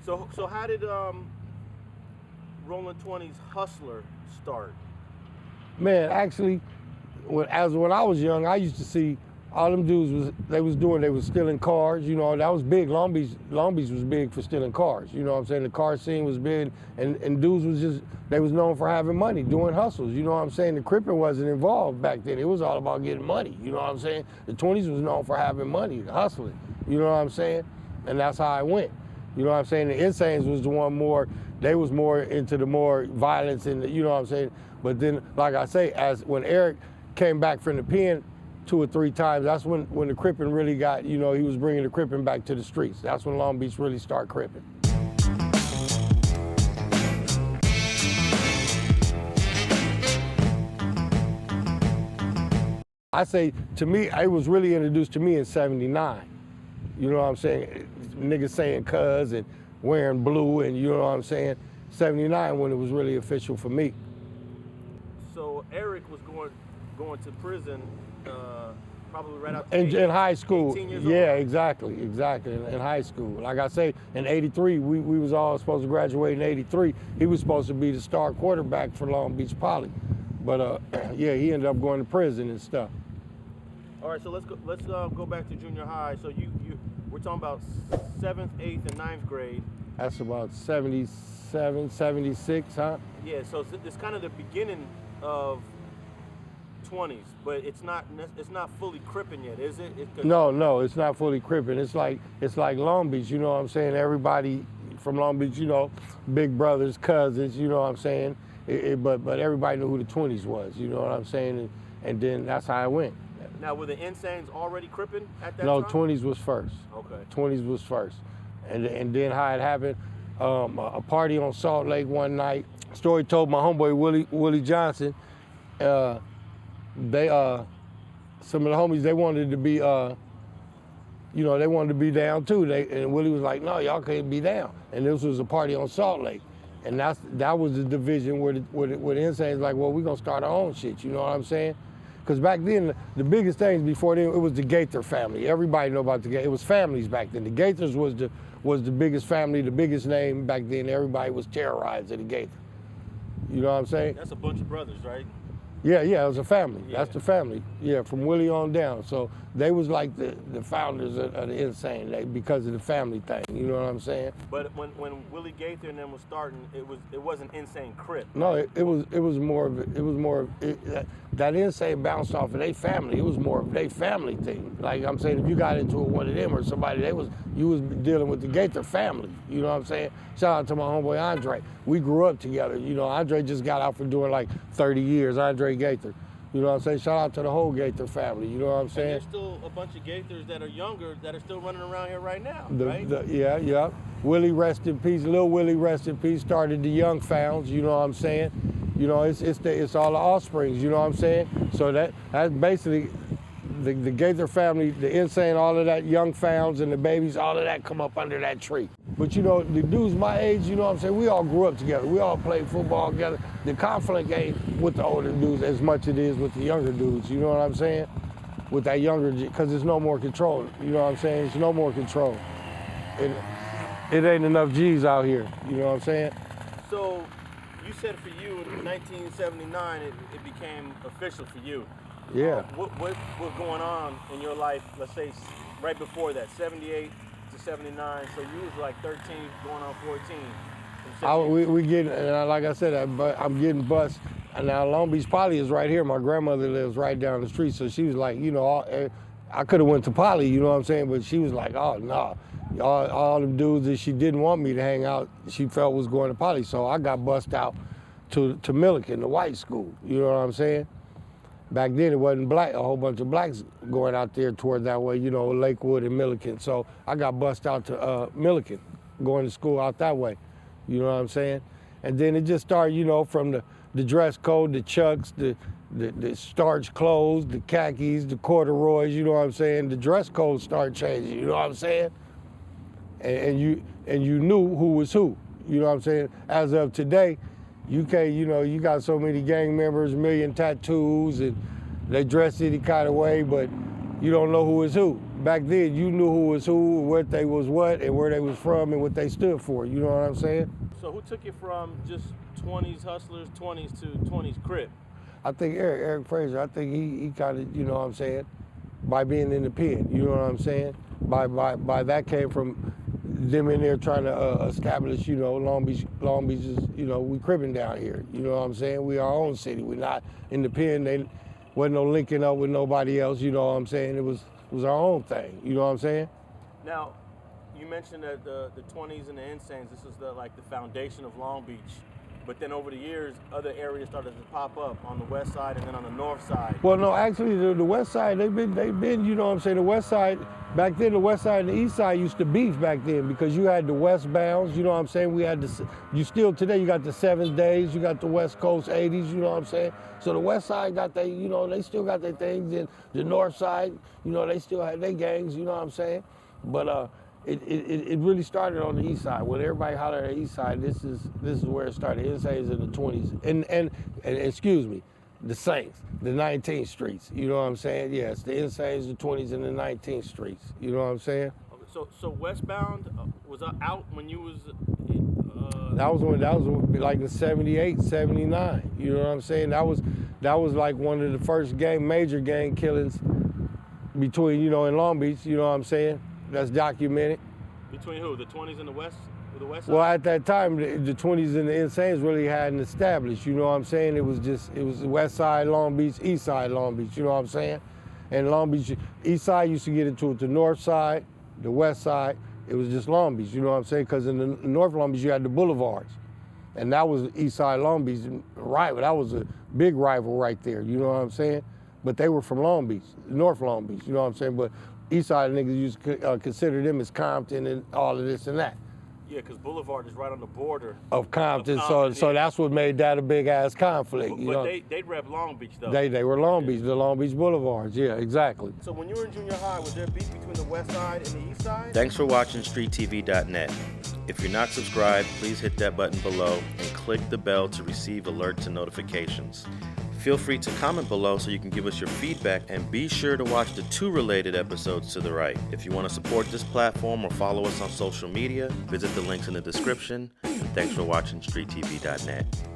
So how did Rollin 20's Hustler start? Man, actually, when I was young, I used to see all them dudes they was stealing cars. You know, that was big. Long Beach was big for stealing cars. You know what I'm saying? The car scene was big, and dudes they was known for having money, doing hustles. You know what I'm saying? The Crippin' wasn't involved back then. It was all about getting money. You know what I'm saying? The 20s was known for having money, hustling. You know what I'm saying? And that's how I went. You know what I'm saying? The Insanes was the one they was more into the more violence and you know what I'm saying? But then, like I say, when Eric came back from the pen 2 or 3 times, that's when the Crippin' really got, you know, he was bringing the Crippin' back to the streets. That's when Long Beach really started Crippin'. I say, to me, it was really introduced to me in '79. You know what I'm saying? Niggas saying cuz and wearing blue and you know what I'm saying? '79 when it was really official for me. So Eric was going to prison probably right after in high school. 18 years yeah, old. exactly. In high school. Like I say, in '83, we was all supposed to graduate in '83. He was supposed to be the star quarterback for Long Beach Poly. But yeah, he ended up going to prison and stuff. All right, so let's go back to junior high. So we're talking about 7th, 8th, and 9th grade. That's about 77, 76, huh? Yeah, so it's kind of the beginning of 20s, but it's not fully Crippin' yet, is it? No, it's not fully Crippin'. It's like Long Beach, you know what I'm saying? Everybody from Long Beach, you know, big brothers, cousins, you know what I'm saying? But everybody knew who the 20s was, you know what I'm saying? And then that's how I went. Now, were the Insanes already Crippin' at that no, time? 20s was first. Okay. 20s was first. And then how it happened, a party on Salt Lake one night. Story told my homeboy Willie Johnson, some of the homies, they wanted to be, you know, they wanted to be down too. And Willie was like, no, y'all can't be down. And this was a party on Salt Lake. And that was the division where the Insanes like, well, we're gonna start our own shit, you know what I'm saying? Because back then, the biggest things before then, it was the Gaither family. Everybody knew about the Gaither. It was families back then. The Gaithers was the biggest family, the biggest name back then. Everybody was terrorized at the Gaither. You know what I'm saying? That's a bunch of brothers, right? Yeah, it was a family. Yeah. That's the family. Yeah, from Willie on down. So they was like the founders of the Insane, because of the family thing. You know what I'm saying? But when Willie Gaither and them was starting, it wasn't Insane Crip. No, it was more of that Insane bounced off of their family. It was more of their family thing. Like I'm saying, if you got into it with one of them or somebody, you was dealing with the Gaither family. You know what I'm saying? Shout out to my homeboy Andre. We grew up together. You know, Andre just got out for doing like 30 years. Andre Gaither. You know what I'm saying? Shout out to the whole Gaither family. You know what I'm saying? And there's still a bunch of Gaithers that are younger that are still running around here right now, right? Yeah. Willie, rest in peace. Lil Willie, rest in peace. Started the Young Founds. You know what I'm saying? You know, it's all the offsprings. You know what I'm saying? So that's basically the Gaither family, the Insane, all of that, Young Founds and the babies, all of that come up under that tree. But you know, the dudes my age, you know what I'm saying? We all grew up together. We all played football together. The conflict ain't with the older dudes as much as it is with the younger dudes. You know what I'm saying? With that younger, because there's no more control. You know what I'm saying? There's no more control. It ain't enough G's out here. You know what I'm saying? So you said for you in 1979, it became official for you. Yeah. What was going on in your life, let's say right before that, 78 to 79, so you was like 13 going on 14. We getting, like I said, I'm getting bust. And now Long Beach Poly is right here. My grandmother lives right down the street, so she was like, you know, I could have went to Poly, you know what I'm saying? But she was like, oh, no. All the dudes that she didn't want me to hang out, she felt was going to Poly. So I got bust out to Milliken, the white school, you know what I'm saying? Back then it wasn't black, a whole bunch of blacks going out there toward that way, you know, Lakewood and Milliken. So I got bust out to Milliken, going to school out that way, you know what I'm saying? And then it just started, you know, from the dress code, the chucks, the starch clothes, the khakis, the corduroys, you know what I'm saying? The dress code started changing, you know what I'm saying? And you knew who was who, you know what I'm saying? As of today, you can't, you know, you got so many gang members, 1 million tattoos, and they dress any kind of way, but you don't know who is who. Back then, you knew who was who, what they was what, and where they was from, and what they stood for. You know what I'm saying? So who took you from just 20s hustlers, 20s to 20s Crip? I think Eric Frazier. I think he kind of, you know what I'm saying, by being in the pen. You know what I'm saying? By that came from them in there trying to establish, you know, Long Beach is, you know, we cripping down here. You know what I'm saying? We our own city. We're not in the pen. They wasn't no linking up with nobody else. You know what I'm saying? It was our own thing. You know what I'm saying? Now, you mentioned that the 20s and the Insanes, this is the foundation of Long Beach. But then over the years, other areas started to pop up on the west side and then on the north side. Well, no, actually, the west side, they've been, you know what I'm saying, the west side, back then, the west side and the east side used to beef back then because you had the westbounds, you know what I'm saying? We had you still, today, you got the 7 days, you got the West Coast 80s, you know what I'm saying? So the west side got they, you know, they still got their things. And the north side, you know, they still had their gangs, you know what I'm saying? But it really started on the east side. When everybody hollered at the east side, this is where it started. Insanes in the 20s. And excuse me, the Saints, the 19th streets. You know what I'm saying? Yes, the Insanes, the 20s, and the 19th streets. You know what I'm saying? So westbound was out when you was. That was like in 78, 79. You know what I'm saying? That was like one of the first major gang killings between, you know, in Long Beach. You know what I'm saying? That's documented. Between who? The 20s and the west side? Well, at that time, the 20s and the Insanes really hadn't established. You know what I'm saying? It was west side Long Beach, east side Long Beach. You know what I'm saying? And Long Beach, east side used to get into it. The north side, the west side, it was just Long Beach. You know what I'm saying? Because in the north Long Beach, you had the boulevards. And that was east side Long Beach rival. That was a big rival right there. You know what I'm saying? But they were from Long Beach, North Long Beach. You know what I'm saying? But east side niggas used to consider them as Compton and all of this and that. Yeah, because Boulevard is right on the border of Compton. So that's what made that a big ass conflict. But they rep Long Beach though. They were Long Beach, the Long Beach Boulevards. Yeah, exactly. So when you were in junior high, was there beef between the west side and the east side? Thanks for watching StreetTV.net. If you're not subscribed, please hit that button below and click the bell to receive alerts and notifications. Feel free to comment below so you can give us your feedback, and be sure to watch the 2 related episodes to the right. If you want to support this platform or follow us on social media, visit the links in the description. Thanks for watching StreetTV.net.